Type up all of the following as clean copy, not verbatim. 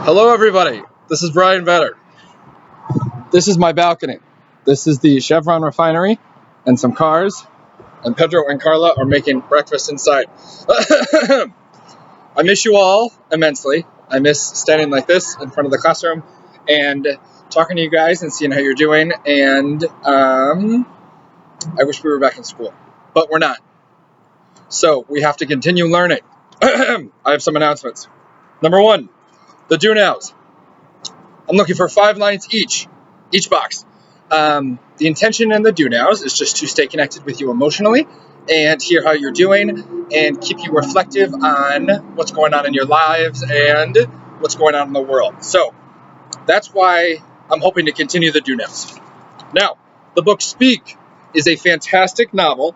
Hello everybody, this is Brian Vedder. This is my balcony. This is the Chevron refinery and some cars, and Pedro and Carla are making breakfast inside. I miss you all immensely. I miss standing like this in front of the classroom and talking to you guys and seeing how you're doing, and I wish we were back in school, but we're not. So we have to continue learning. I have some announcements. Number one, the do nows. I'm looking for 5 lines each box. The intention in the do nows is just to stay connected with you emotionally and hear how you're doing and keep you reflective on what's going on in your lives and what's going on in the world. So that's why I'm hoping to continue the do nows. Now, the book Speak is a fantastic novel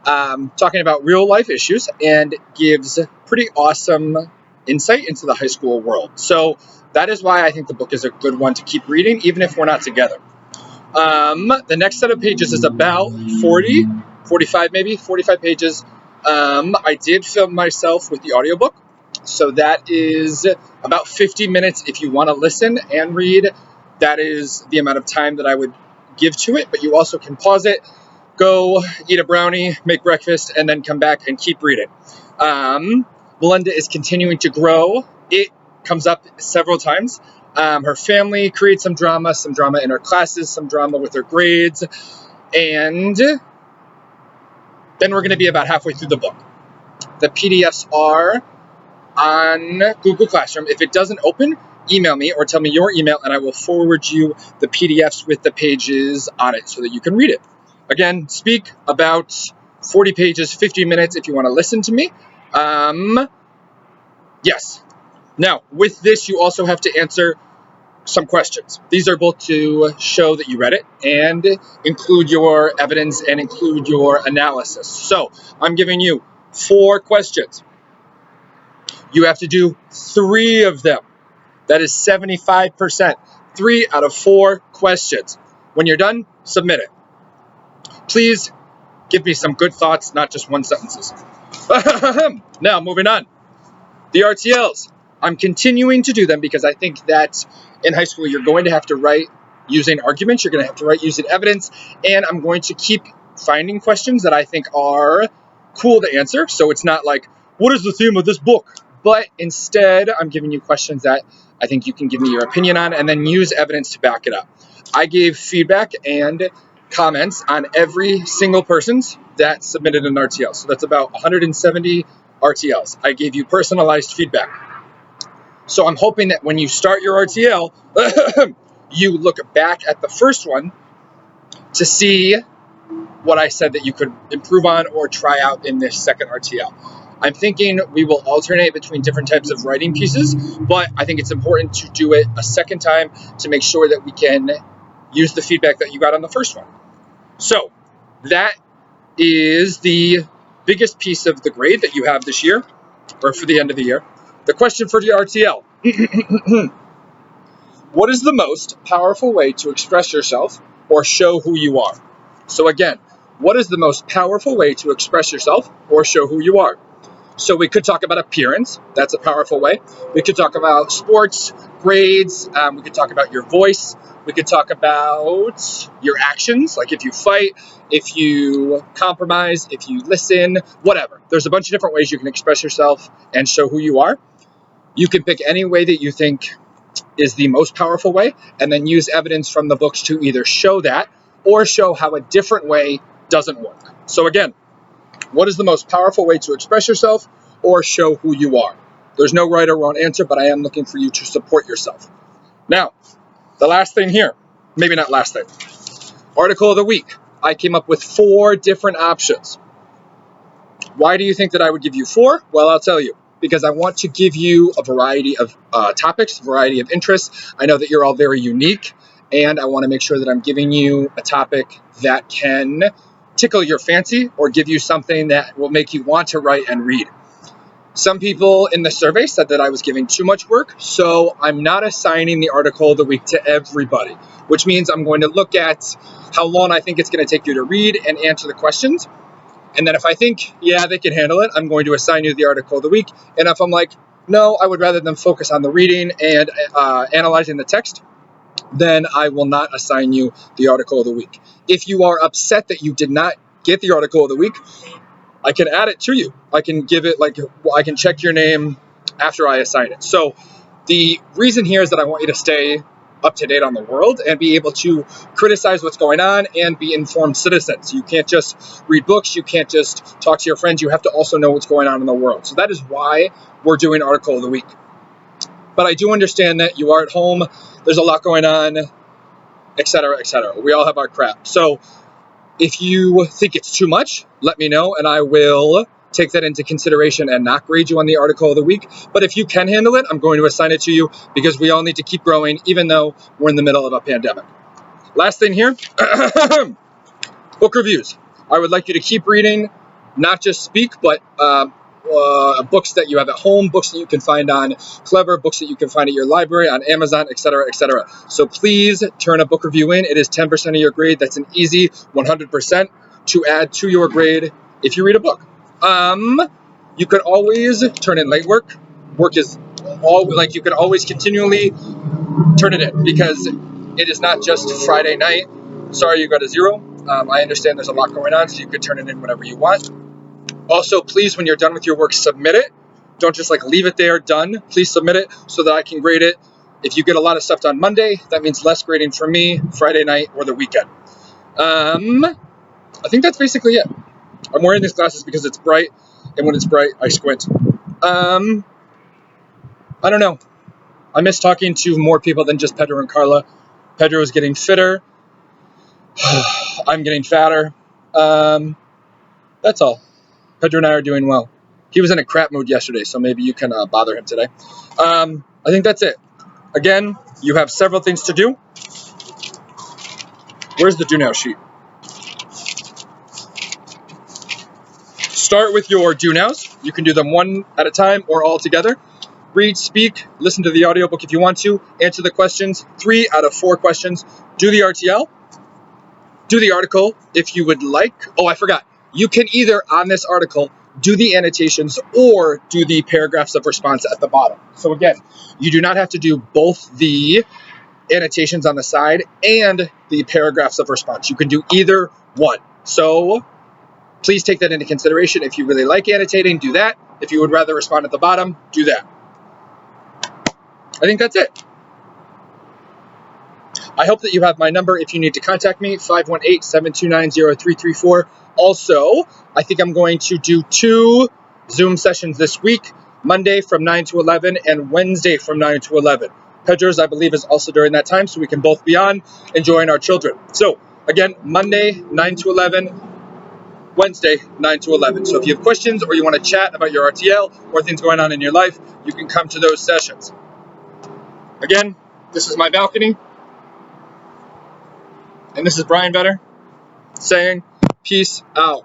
talking about real life issues and gives pretty awesome insight into the high school world. So that is why I think the book is a good one to keep reading, even if we're not together. The next set of pages is about 45 pages. I did film myself with the audiobook, so that is about 50 minutes if you want to listen and read. That is the amount of time that I would give to it, but you also can pause it, go eat a brownie, make breakfast, and then come back and keep reading. Melinda is continuing to grow. It comes up several times. Her family creates some drama in her classes, some drama with her grades, and then we're going to be about halfway through the book. The PDFs are on Google Classroom. If it doesn't open, email me or tell me your email, and I will forward you the PDFs with the pages on it so that you can read it. Again, Speak, about 40 pages, 50 minutes if you want to listen to me. Yes. Now, with this, you also have to answer some questions. These are both to show that you read it and include your evidence and include your analysis. So I'm giving you 4 questions. You have to do 3 of them. That is 75%. 3 out of 4 questions. When you're done, submit it. Please give me some good thoughts, not just one sentences. Now, moving on. The RTLs. I'm continuing to do them because I think that in high school you're going to have to write using arguments, you're going to have to write using evidence, and I'm going to keep finding questions that I think are cool to answer. So it's not like, what is the theme of this book? But instead, I'm giving you questions that I think you can give me your opinion on and then use evidence to back it up. I gave feedback and comments on every single person's that submitted an RTL. So that's about 170 RTLs. I gave you personalized feedback. So I'm hoping that when you start your RTL, you look back at the first one to see what I said that you could improve on or try out in this second RTL. I'm thinking we will alternate between different types of writing pieces, but I think it's important to do it a second time to make sure that we can use the feedback that you got on the first one. So that is the biggest piece of the grade that you have this year, or for the end of the year. The question for the RTL. What is the most powerful way to express yourself or show who you are? So again, what is the most powerful way to express yourself or show who you are? So we could talk about appearance. That's a powerful way. We could talk about sports, grades. We could talk about your voice. We could talk about your actions, like if you fight, if you compromise, if you listen, whatever. There's a bunch of different ways you can express yourself and show who you are. You can pick any way that you think is the most powerful way, and then use evidence from the books to either show that or show how a different way doesn't work. So again, what is the most powerful way to express yourself or show who you are? There's no right or wrong answer, but I am looking for you to support yourself. Now, the last thing here, maybe not last thing, article of the week. I came up with 4 different options. Why do you think that I would give you 4? Well, I'll tell you. Because I want to give you a variety of topics, a variety of interests. I know that you're all very unique, and I want to make sure that I'm giving you a topic that can tickle your fancy or give you something that will make you want to write and read. Some people in the survey said that I was giving too much work, so I'm not assigning the article of the week to everybody, which means I'm going to look at how long I think it's going to take you to read and answer the questions. And then if I think, yeah, they can handle it, I'm going to assign you the article of the week. And if I'm like, no, I would rather them focus on the reading and analyzing the text, then I will not assign you the article of the week. If you are upset that you did not get the article of the week, I can add it to you. I can give it I can check your name after I assign it. So the reason here is that I want you to stay up to date on the world and be able to criticize what's going on and be informed citizens. You can't just read books. You can't just talk to your friends. You have to also know what's going on in the world. So that is why we're doing article of the week. But I do understand that you are at home. There's a lot going on, etc., etc. We all have our crap. So if you think it's too much, let me know, and I will take that into consideration and not grade you on the article of the week. But if you can handle it, I'm going to assign it to you because we all need to keep growing, even though we're in the middle of a pandemic. Last thing here, book reviews. I would like you to keep reading, not just speak, but books that you have at home, books that you can find on Clever, books that you can find at your library, on Amazon, etc., etc. So please turn a book review in. It is 10% of your grade. That's an easy 100% to add to your grade if you read a book. You could always turn in late work. Work is you could always continually turn it in because it is not just Friday night. Sorry, you got a 0. I understand there's a lot going on, so you could turn it in whenever you want. Also, please, when you're done with your work, submit it. Don't just leave it there, done. Please submit it so that I can grade it. If you get a lot of stuff done Monday, that means less grading for me Friday night or the weekend. I think that's basically it. I'm wearing these glasses because it's bright, and when it's bright, I squint. I don't know. I miss talking to more people than just Pedro and Carla. Pedro is getting fitter. I'm getting fatter. That's all. Pedro and I are doing well. He was in a crap mood yesterday, so maybe you can bother him today. I think that's it. Again, you have several things to do. Where's the do now sheet? Start with your do nows. You can do them one at a time or all together. Read, speak, listen to the audiobook if you want to. Answer the questions. 3 out of 4 questions. Do the RTL. Do the article if you would like. Oh, I forgot. You can either, on this article, do the annotations or do the paragraphs of response at the bottom. So again, you do not have to do both the annotations on the side and the paragraphs of response. You can do either one. So please take that into consideration. If you really like annotating, do that. If you would rather respond at the bottom, do that. I think that's it. I hope that you have my number if you need to contact me, 518-729-0334. Also, I think I'm going to do 2 Zoom sessions this week, Monday from 9 to 11 and Wednesday from 9 to 11. Pedro's, I believe, is also during that time, so we can both be on enjoying our children. So, again, Monday, 9 to 11, Wednesday, 9 to 11. So if you have questions or you want to chat about your RTL or things going on in your life, you can come to those sessions. Again, this is my balcony. And this is Brian Vedder saying, peace out.